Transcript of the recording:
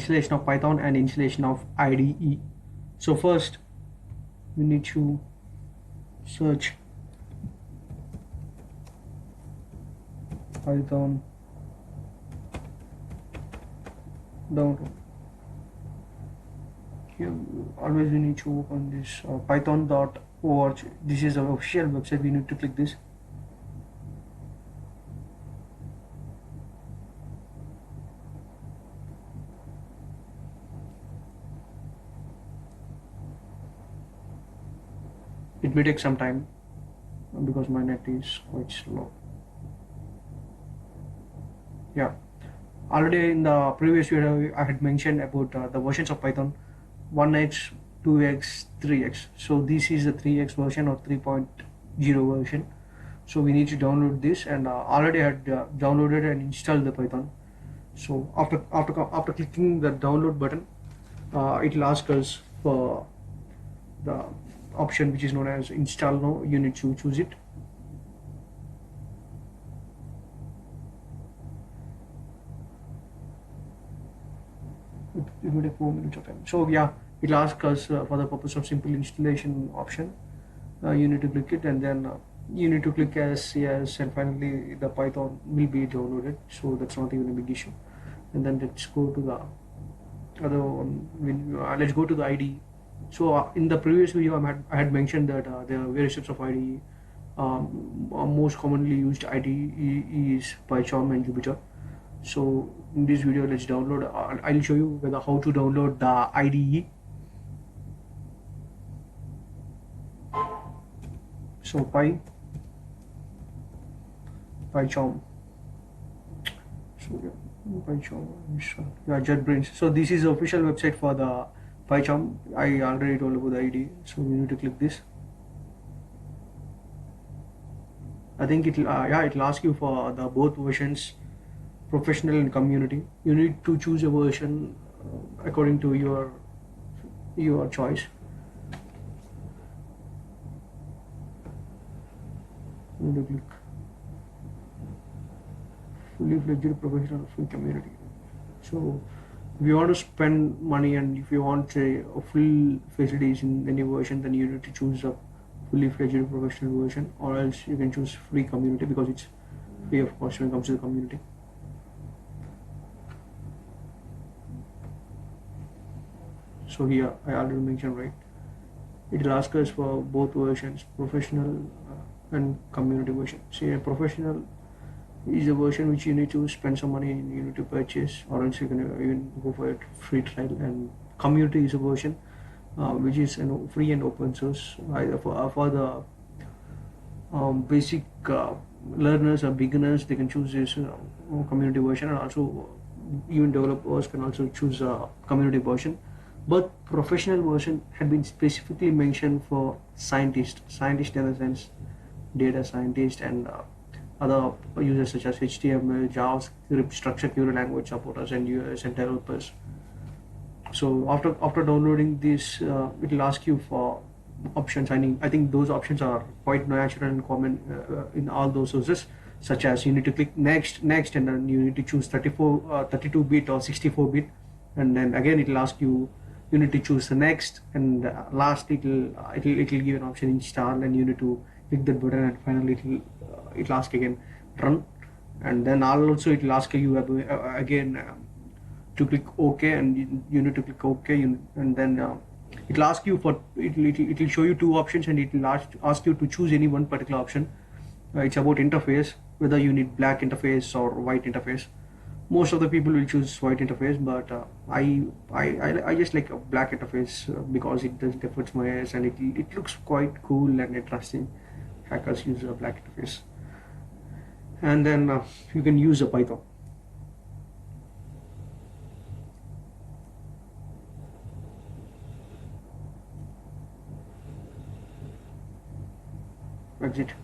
installation of Python and installation of IDE. So first we need to search Python download. Here always we need to open this python.org. This is our official website. We need to click this. It may take some time because my net is quite slow. Yeah, already in the previous video I had mentioned about the versions of Python 1x, 2x, 3x. So this is the 3x version or 3.0 version. So we need to download this, and already I had downloaded and installed the Python. So after clicking the download button, it will ask us for the option which is known as install now. You need to choose it. It will take 4 minutes of time. So yeah, it will ask us for the purpose of simple installation option. You need to click it, and then you need to click as yes, and finally the Python will be downloaded. So that's not even a big issue. And then let's go to the other one. Let's go to the IDE. So in the previous video I had mentioned that there are various types of IDE. Most commonly used IDE is PyCharm and Jupyter. So in this video let's download. I'll show you how to download the IDE. So PyCharm. So yeah, PyCharm. Yeah, JetBrains. So this is the official website for the PyCharm. I already told about the IDE. So we need to click this. I think it'll ask you for the both versions, professional and community. You need to choose a version according to your choice. You need to click fully fledged professional free community. So if you want to spend money and if you want a full facilities in any version, then you need to choose a fully fledged professional version, or else you can choose free community because it's free of cost when it comes to the community. So here I already mentioned, right, it will ask us for both versions, professional and community version. See, a professional is a version which you need to spend some money and you need to purchase, or else you can even go for a free trial. And community is a version which is free and open source. For the basic learners or beginners, they can choose this community version, and also even developers can also choose a community version. But professional version had been specifically mentioned for scientists in the sense data scientists and other users such as HTML, JavaScript, structured query language supporters, and users and developers. So after downloading this, it will ask you for options. I think those options are quite natural and common in all those sources, such as you need to click next, and then you need to choose 32-bit or 64-bit, and then again it will ask you. You need to choose the next, and last it will give an option install, and you need to click that button, and finally it'll ask again run, and then also it will ask you again to click OK, and you need to click OK, and then it will ask you for it will show you two options, and it will ask you to choose any one particular option. It's about interface, whether you need black interface or white interface. Most of the people will choose white interface, but I just like a black interface because it doesn't affect my eyes, and it looks quite cool and interesting. Hackers use a black interface, and then you can use a Python. That's it.